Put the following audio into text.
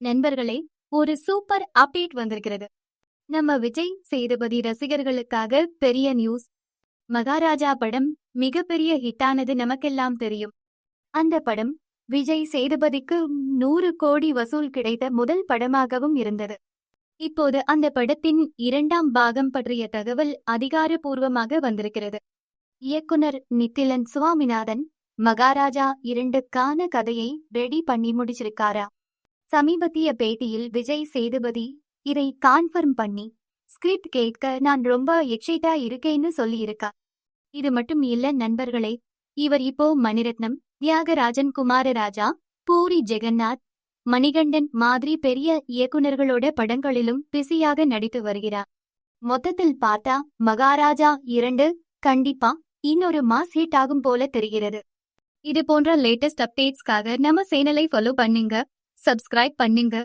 நண்பர்களே, ஒரு super update வந்திருக்கிறது. நம்ம விஜய் சேதுபதி ரசிகர்களுக்காக பெரிய நியூஸ். மகாராஜா படம் மிகப்பெரிய ஹிட்டானது நமக்கெல்லாம் தெரியும். அந்த படம் விஜய் சேதுபதிக்கு 100 கோடி வசூல் கிடைத்த முதல் படமாகவும் இருந்தது. இப்போது அந்த படத்தின் 2ஆம் பாகம் பற்றிய தகவல் அதிகாரப்பூர்வமாக வந்திருக்கிறது. இயக்குனர் நித்திலன் சுவாமிநாதன் மகாராஜா 2க்கான கதையை ரெடி பண்ணி முடிச்சிருக்காரா. சமீபத்திய பேட்டியில் விஜய் சேதுபதி இதை கான்ஃபர்ம் பண்ணி, ஸ்கிரிப்ட் கேட்க நான் ரொம்ப எக்ஸைட்டா இருக்கேன்னு சொல்லியிருக்கா. இது மட்டும் இல்ல நண்பர்களே, இவர் இப்போ மணிரத்னம், தியாகராஜன் குமாரராஜா, பூரி ஜெகநாத், மணிகண்டன் மாதிரி பெரிய இயக்குனர்களோட படங்களிலும் பிஸியாக நடித்து வருகிறார். மொத்தத்தில் பார்த்தா மகாராஜா 2 கண்டிப்பா இன்னொரு மாஸ் ஹிட் ஆகும் போல தெரிகிறது. இது போன்ற லேட்டஸ்ட் அப்டேட்ஸ்க்காக நம்ம சேனலை ஃபாலோ பண்ணுங்க, சப்ஸ்கிரைப் பண்ணுங்க.